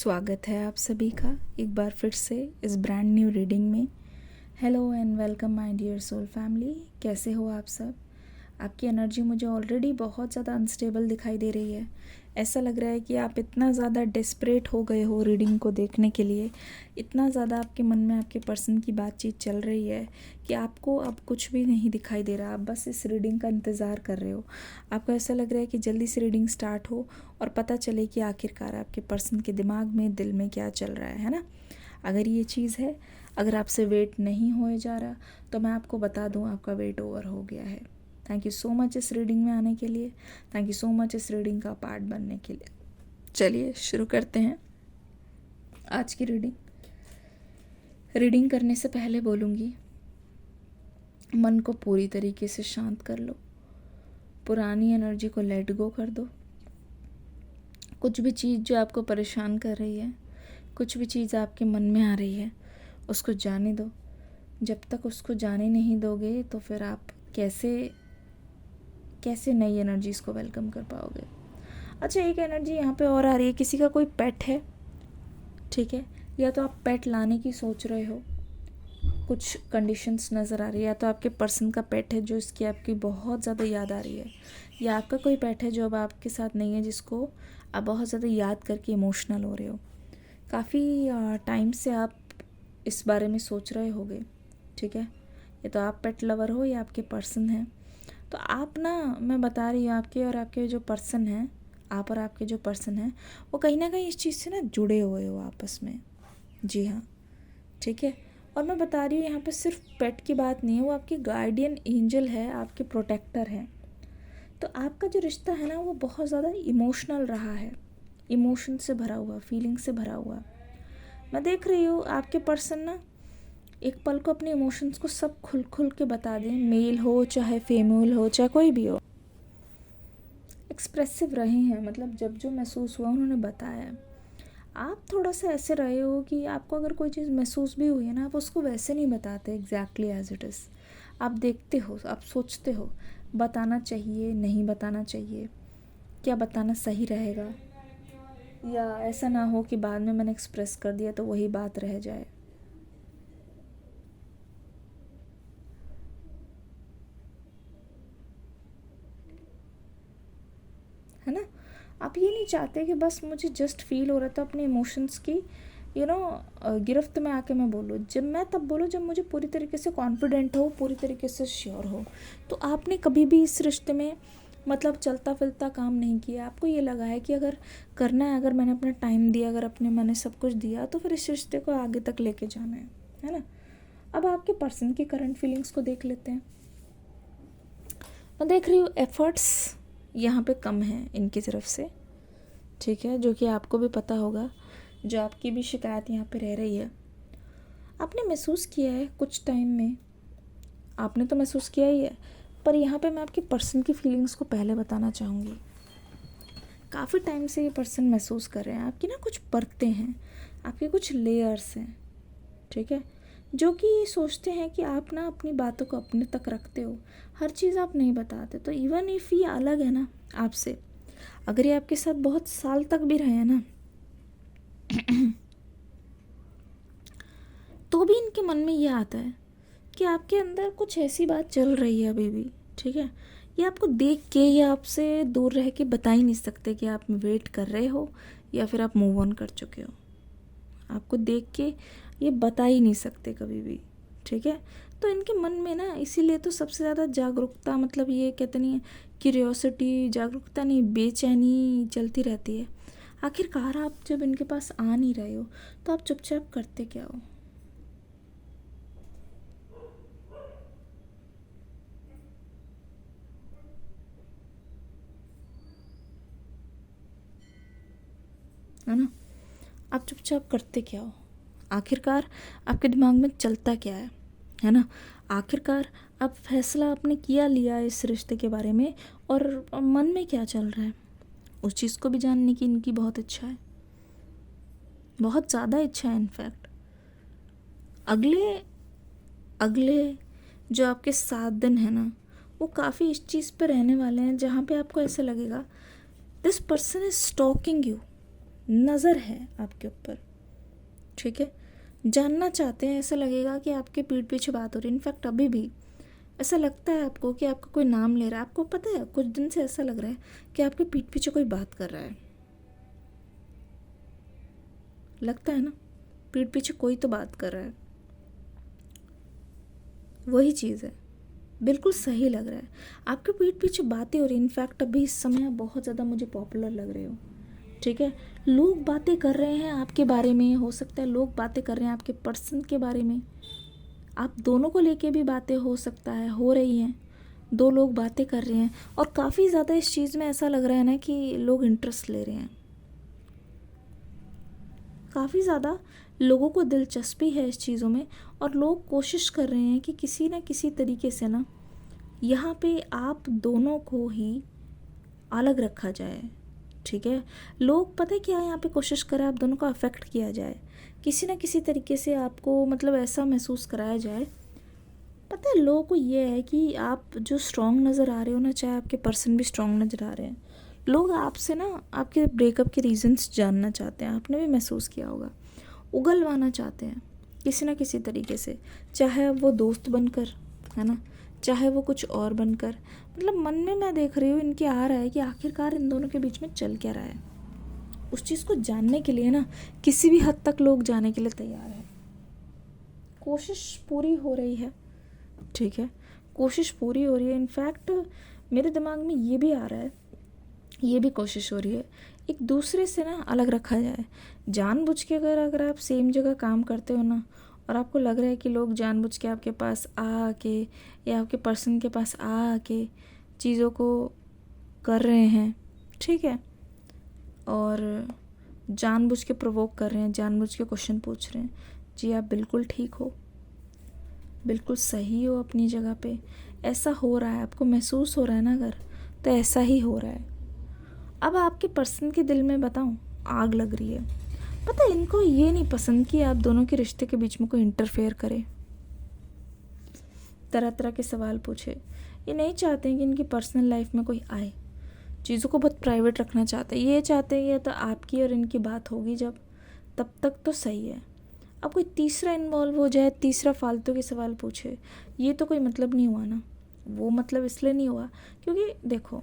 स्वागत है आप सभी का एक बार फिर से इस ब्रांड न्यू रीडिंग में। Hello and welcome my dear soul family. कैसे हो आप सब? आपकी एनर्जी मुझे ऑलरेडी बहुत ज़्यादा अनस्टेबल दिखाई दे रही है। ऐसा लग रहा है कि आप इतना ज़्यादा डेस्परेट हो गए हो रीडिंग को देखने के लिए, इतना ज़्यादा आपके मन में आपके पर्सन की बातचीत चल रही है कि आपको अब कुछ भी नहीं दिखाई दे रहा। आप बस इस रीडिंग का इंतज़ार कर रहे हो। आपको ऐसा लग रहा है कि जल्दी से रीडिंग स्टार्ट हो और पता चले कि आखिरकार आपके पर्सन के दिमाग में, दिल में क्या चल रहा है ना। अगर ये चीज़ है, अगर आपसे वेट नहीं होए जा रहा, तो मैं आपको बता दूँ आपका वेट ओवर हो गया है। थैंक यू सो मच इस रीडिंग में आने के लिए। थैंक यू सो मच इस रीडिंग का पार्ट बनने के लिए। चलिए शुरू करते हैं आज की रीडिंग। रीडिंग करने से पहले बोलूँगी, मन को पूरी तरीके से शांत कर लो, पुरानी एनर्जी को लेट गो कर दो। कुछ भी चीज़ जो आपको परेशान कर रही है, कुछ भी चीज़ आपके मन में आ रही है, उसको जाने दो। जब तक उसको जाने नहीं दोगे तो फिर आप कैसे नई एनर्जीज़ को वेलकम कर पाओगे। अच्छा, एक एनर्जी यहाँ पे और आ रही है, किसी का कोई पेट है, ठीक है, या तो आप पेट लाने की सोच रहे हो। कुछ कंडीशंस नज़र आ रही है, या तो आपके पर्सन का पेट है जो इसकी आपकी बहुत ज़्यादा याद आ रही है, या आपका कोई पेट है जो अब आपके साथ नहीं है, जिसको आप बहुत ज़्यादा याद करके इमोशनल हो रहे हो। काफ़ी टाइम से आप इस बारे में सोच रहे होगे, ठीक है। ये तो आप पेट लवर हो या आपके पर्सन हैं। तो आप ना, मैं बता रही हूँ, आपके जो पर्सन हैं, आप और आपके जो पर्सन हैं, वो कहीं ना कहीं इस चीज़ से ना जुड़े हुए हो आपस में। जी हाँ, ठीक है। और मैं बता रही हूँ यहाँ पे सिर्फ पेट की बात नहीं है, वो आपकी गार्डियन एंजल है, आपके प्रोटेक्टर हैं। तो आपका जो रिश्ता है ना, वो बहुत ज़्यादा इमोशनल रहा है, इमोशन से भरा हुआ, फीलिंग से भरा हुआ। मैं देख रही हूँ आपके पर्सन ना एक पल को अपने इमोशंस को सब खुल खुल के बता दें, मेल हो चाहे फीमेल हो चाहे कोई भी हो, एक्सप्रेसिव रहे हैं। मतलब जब जो महसूस हुआ उन्होंने बताया। आप थोड़ा सा ऐसे रहे हो कि आपको अगर कोई चीज़ महसूस भी हुई है ना, आप उसको वैसे नहीं बताते एग्जैक्टली एज इट इज़। आप देखते हो, आप सोचते हो बताना चाहिए, नहीं बताना चाहिए, क्या बताना सही रहेगा, या ऐसा ना हो कि बाद में मैंने एक्सप्रेस कर दिया तो वही बात रह जाए, है ना। आप ये नहीं चाहते कि बस मुझे जस्ट फील हो रहा था अपने इमोशंस की गिरफ्त में आके मैं बोलूँ। जब मैं तब बोलूँ जब मुझे पूरी तरीके से कॉन्फिडेंट हो, पूरी तरीके से श्योर हो। तो आपने कभी भी इस रिश्ते में मतलब चलता फिरता काम नहीं किया। आपको ये लगा है कि अगर करना है, अगर मैंने अपना टाइम दिया, अगर मैंने सब कुछ दिया, तो फिर इस रिश्ते को आगे तक लेके जाना है ना। अब आपके पर्सन की करंट फीलिंग्स को देख लेते हैं। मैं देख रही हूँ एफर्ट्स यहाँ पे कम हैं इनकी तरफ से, ठीक है, जो कि आपको भी पता होगा, जो आपकी भी शिकायत यहाँ पे रह रही है। आपने महसूस किया है कुछ टाइम में, आपने तो महसूस किया ही है, पर यहाँ पे मैं आपकी पर्सन की फीलिंग्स को पहले बताना चाहूँगी। काफ़ी टाइम से ये पर्सन महसूस कर रहे हैं आपकी ना कुछ परतें हैं, आपके कुछ लेयर्स हैं, ठीक है, जो कि ये सोचते हैं कि आप ना अपनी बातों को अपने तक रखते हो, हर चीज़ आप नहीं बताते। तो इवन इफ़ ये अलग है ना आपसे, अगर ये आपके साथ बहुत साल तक भी रहे हैं ना, तो भी इनके मन में ये आता है कि आपके अंदर कुछ ऐसी बात चल रही है अभी भी, ठीक है। ये आपको देख के या आपसे दूर रह के बता ही नहीं सकते कि आप वेट कर रहे हो या फिर आप मूव ऑन कर चुके हो। आपको देख के ये बता ही नहीं सकते कभी भी, ठीक है। तो इनके मन में ना, इसीलिए तो सबसे ज़्यादा जागरूकता, मतलब ये कहते नहीं है क्यूरियोसिटी, जागरूकता नहीं, बेचैनी चलती रहती है। आखिरकार आप जब इनके पास आ नहीं रहे हो तो आप चुपचाप करते क्या हो? है ना, आप चुपचाप करते क्या हो? आखिरकार आपके दिमाग में चलता क्या है ना। आखिरकार आप फैसला आपने किया लिया इस रिश्ते के बारे में, और मन में क्या चल रहा है उस चीज़ को भी जानने की इनकी बहुत इच्छा है, बहुत ज़्यादा इच्छा है इनफैक्ट। अगले अगले जो आपके 7 दिन है ना, वो काफ़ी इस चीज़ पे रहने वाले हैं जहाँ पे आपको ऐसे लगेगा this person is stalking you, नज़र है आपके ऊपर, ठीक है, जानना चाहते हैं। ऐसा लगेगा कि आपके पीठ पीछे बात हो रही है। इनफैक्ट अभी भी ऐसा लगता है आपको कि आपका कोई नाम ले रहा है। आपको पता है कुछ दिन से ऐसा लग रहा है कि आपके पीठ पीछे कोई बात कर रहा है। लगता है ना, पीठ पीछे कोई तो बात कर रहा है। वही चीज़ है, बिल्कुल सही लग रहा है। आपके पीठ पीछे बातें हो रही। इनफैक्ट अभी इस समय बहुत ज़्यादा मुझे पॉपुलर लग रहे हो, ठीक है। लोग बातें कर रहे हैं आपके बारे में। हो सकता है लोग बातें कर रहे हैं आपके पर्सन के बारे में। आप दोनों को लेके भी बातें हो सकता है हो रही हैं। दो लोग बातें कर रहे हैं और काफ़ी ज़्यादा इस चीज़ में ऐसा लग रहा है ना कि लोग इंटरेस्ट ले रहे हैं। काफ़ी ज़्यादा लोगों को दिलचस्पी है इस चीज़ों में और लोग कोशिश कर रहे हैं कि किसी न किसी तरीके से ना यहाँ पे आप दोनों को ही अलग रखा जाए, ठीक है। लोग पता है क्या यहाँ पे कोशिश करें, आप दोनों को अफेक्ट किया जाए, किसी न किसी तरीके से आपको मतलब ऐसा महसूस कराया जाए। पता है लोगों को ये है कि आप जो स्ट्रॉन्ग नज़र आ रहे हो ना, चाहे आपके पर्सन भी स्ट्रॉन्ग नज़र आ रहे हैं, लोग आपसे ना आपके ब्रेकअप के रीजंस जानना चाहते हैं। आपने भी महसूस किया होगा, उगलवाना चाहते हैं किसी न किसी तरीके से, चाहे वो दोस्त बनकर, है ना, चाहे वो कुछ और बनकर। मतलब मन में मैं देख रही हूँ इनके आ रहा है कि आखिरकार इन दोनों के बीच में चल क्या रहा है। उस चीज़ को जानने के लिए ना किसी भी हद तक लोग जाने के लिए तैयार है। कोशिश पूरी हो रही है, ठीक है, कोशिश पूरी हो रही है। इनफैक्ट मेरे दिमाग में ये भी आ रहा है, ये भी कोशिश हो रही है एक दूसरे से ना अलग रखा जाए। जानबूझ के अगर आप सेम जगह काम करते हो ना और आपको लग रहा है कि लोग जानबूझ के आपके पास आके या आपके पर्सन के पास आके चीज़ों को कर रहे हैं, ठीक है, और जानबूझ के प्रोवोक कर रहे हैं, जानबूझ के क्वेश्चन पूछ रहे हैं, जी आप बिल्कुल ठीक हो, बिल्कुल सही हो अपनी जगह पे। ऐसा हो रहा है, आपको महसूस हो रहा है ना, अगर तो ऐसा ही हो रहा है। अब आपके पर्सन के दिल में बताऊं आग लग रही है। पता है इनको ये नहीं पसंद कि आप दोनों के रिश्ते के बीच में कोई इंटरफेयर करे, तरह तरह के सवाल पूछे। ये नहीं चाहते हैं कि इनकी पर्सनल लाइफ में कोई आए, चीज़ों को बहुत प्राइवेट रखना चाहते हैं। ये चाहते हैं ये तो आपकी और इनकी बात होगी जब, तब तक तो सही है। अब कोई तीसरा इन्वॉल्व हो जाए, तीसरा फालतू के सवाल पूछे, ये तो कोई मतलब नहीं हुआ ना। वो मतलब इसलिए नहीं हुआ क्योंकि देखो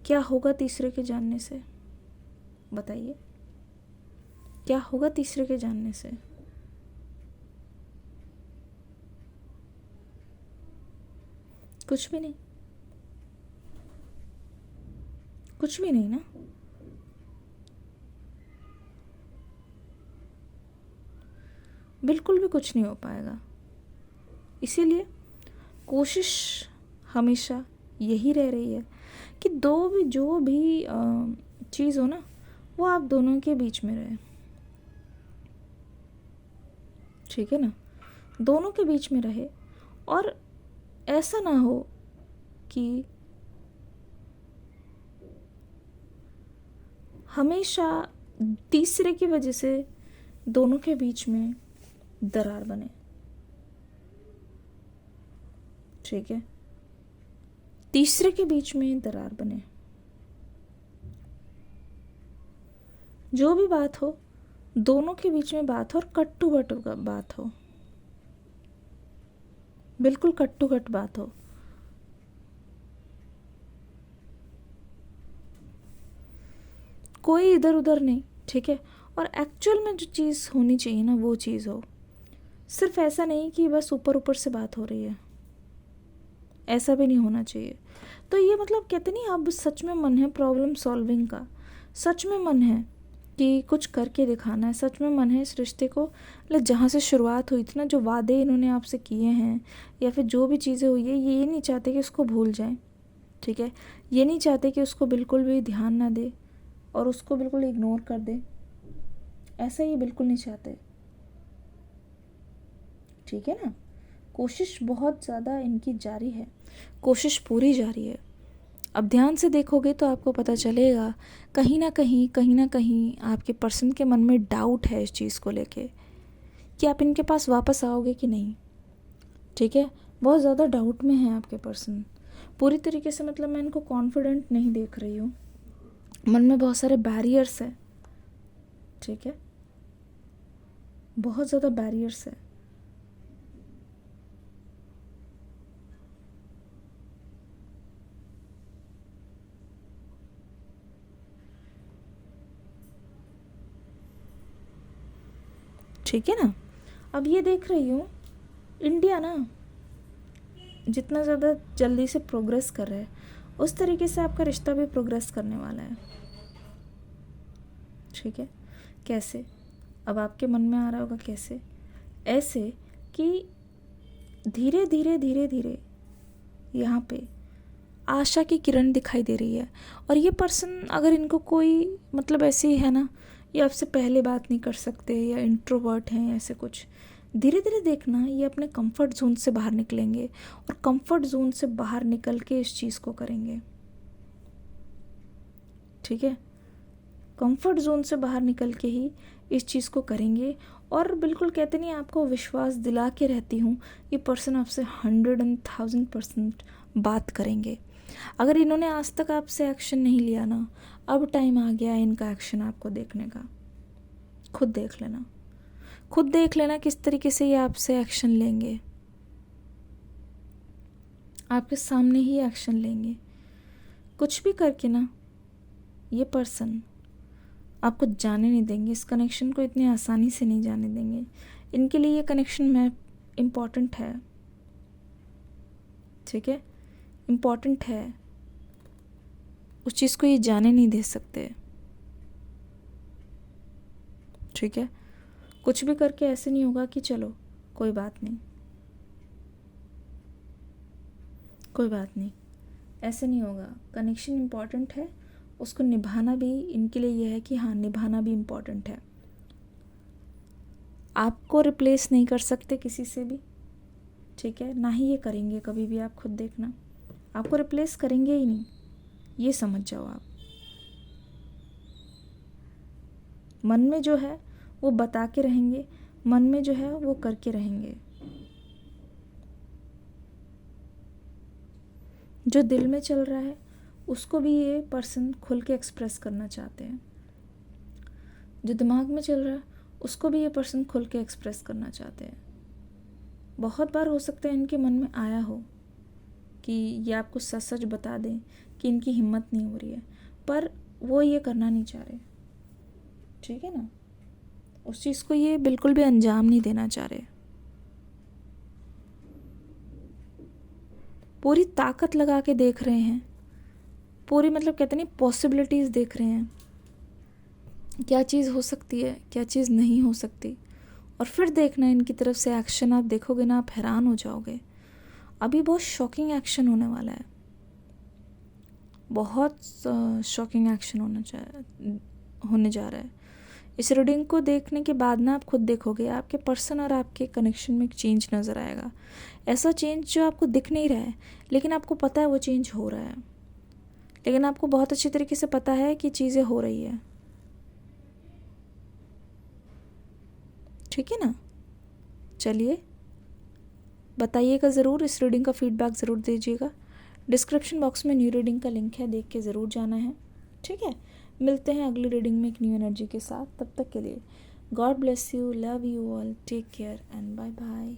क्या होगा तीसरे के जानने से, बताइए क्या होगा तीसरे के जानने से। कुछ भी नहीं, कुछ भी नहीं ना। बिल्कुल भी कुछ नहीं हो पाएगा। इसीलिए कोशिश हमेशा यही रह रही है कि जो भी चीज़ हो ना वो आप दोनों के बीच में रहे, ठीक है ना, दोनों के बीच में रहे। और ऐसा ना हो कि हमेशा तीसरे की वजह से दोनों के बीच में दरार बने, ठीक है, तीसरे के बीच में दरार बने। जो भी बात हो दोनों के बीच में बात हो और कट्टू बट्टू का बात हो, बिल्कुल कट्टू कट बात हो। कोई इधर उधर नहीं, ठीक है। और एक्चुअल में जो चीज़ होनी चाहिए ना वो चीज़ हो। सिर्फ ऐसा नहीं कि बस ऊपर ऊपर से बात हो रही है, ऐसा भी नहीं होना चाहिए। तो ये मतलब कहते नहीं, अब सच में मन है प्रॉब्लम सॉल्विंग का, सच में मन है कि कुछ करके दिखाना है, सच में मन है इस रिश्ते को मतलब जहाँ से शुरुआत हुई थी ना, जो वादे इन्होंने आपसे किए हैं या फिर जो भी चीज़ें हुई है, ये नहीं चाहते कि उसको भूल जाएं, ठीक है। ये नहीं चाहते कि उसको बिल्कुल भी ध्यान ना दे और उसको बिल्कुल इग्नोर कर दे, ऐसा ये बिल्कुल नहीं चाहते, ठीक है ना। कोशिश बहुत ज़्यादा इनकी जारी है, कोशिश पूरी जारी है। अब ध्यान से देखोगे तो आपको पता चलेगा कहीं ना कहीं आपके पर्सन के मन में डाउट है इस चीज़ को लेके कि आप इनके पास वापस आओगे कि नहीं, ठीक है। बहुत ज़्यादा डाउट में है आपके पर्सन पूरी तरीके से। मतलब मैं इनको कॉन्फिडेंट नहीं देख रही हूँ, मन में बहुत सारे बैरियर्स है, ठीक है, बहुत ज़्यादा बैरियर्स है। ठीक है ना। अब ये देख रही हूँ इंडिया ना जितना ज़्यादा जल्दी से प्रोग्रेस कर रहा है उस तरीके से आपका रिश्ता भी प्रोग्रेस करने वाला है। ठीक है, कैसे? अब आपके मन में आ रहा होगा कैसे? ऐसे कि धीरे धीरे धीरे धीरे यहाँ पे आशा की किरण दिखाई दे रही है। और ये पर्सन अगर इनको कोई मतलब ऐसी है ना, ये आपसे पहले बात नहीं कर सकते या इंट्रोवर्ट हैं ऐसे कुछ, धीरे धीरे देखना ये अपने कंफर्ट जोन से बाहर निकलेंगे और कंफर्ट जोन से बाहर निकल के इस चीज़ को करेंगे। ठीक है, कंफर्ट जोन से बाहर निकल के ही इस चीज़ को करेंगे। और बिल्कुल कहते नहीं, आपको विश्वास दिला के रहती हूँ ये पर्सन आपसे 100,000% बात करेंगे। अगर इन्होंने आज तक आपसे एक्शन नहीं लिया ना, अब टाइम आ गया है इनका एक्शन आपको देखने का। खुद देख लेना, खुद देख लेना किस तरीके से ये आपसे एक्शन लेंगे। आपके सामने ही एक्शन लेंगे। कुछ भी करके ना ये पर्सन आपको जाने नहीं देंगे, इस कनेक्शन को इतनी आसानी से नहीं जाने देंगे। इनके लिए ये कनेक्शन में इम्पॉर्टेंट है। ठीक है, इम्पॉर्टेंट है, उस चीज़ को ये जाने नहीं दे सकते। ठीक है, कुछ भी करके ऐसे नहीं होगा कि चलो कोई बात नहीं, कोई बात नहीं, ऐसे नहीं होगा। कनेक्शन इम्पॉर्टेंट है, उसको निभाना भी इनके लिए यह है कि हाँ, निभाना भी इम्पॉर्टेंट है। आपको रिप्लेस नहीं कर सकते किसी से भी। ठीक है, ना ही ये करेंगे कभी भी। आप खुद देखना, आपको रिप्लेस करेंगे ही नहीं, ये समझ जाओ आप। मन में जो है वो बता के रहेंगे, मन में जो है वो करके रहेंगे। जो दिल में चल रहा है उसको भी ये पर्सन खुल के एक्सप्रेस करना चाहते हैं। जो दिमाग में चल रहा है उसको भी ये पर्सन खुल के एक्सप्रेस करना चाहते हैं। बहुत बार हो सकता है इनके मन में आया हो कि ये आपको सच सच बता दें कि इनकी हिम्मत नहीं हो रही है, पर वो ये करना नहीं चाह रहे। ठीक है ना, उस चीज़ को ये बिल्कुल भी अंजाम नहीं देना चाह रहे। पूरी ताकत लगा के देख रहे हैं, पूरी मतलब कहते नहीं पॉसिबिलिटीज़ देख रहे हैं, क्या चीज़ हो सकती है, क्या चीज़ नहीं हो सकती। और फिर देखना इनकी तरफ से एक्शन आप देखोगे ना, आप हैरान हो जाओगे। अभी बहुत शॉकिंग एक्शन होने वाला है, बहुत शॉकिंग एक्शन होने जा रहा है। इस रीडिंग को देखने के बाद ना आप खुद देखोगे आपके पर्सन और आपके कनेक्शन में एक चेंज नज़र आएगा। ऐसा चेंज जो आपको दिख नहीं रहा है लेकिन आपको पता है वो चेंज हो रहा है, लेकिन आपको बहुत अच्छी तरीके से पता है कि चीज़ें हो रही है। ठीक है ना, चलिए बताइएगा ज़रूर, इस रीडिंग का फीडबैक ज़रूर दीजिएगा। डिस्क्रिप्शन बॉक्स में न्यू रीडिंग का लिंक है, देख के ज़रूर जाना है। ठीक है, मिलते हैं अगली रीडिंग में एक न्यू एनर्जी के साथ। तब तक के लिए god bless you, love you all, take care and bye bye.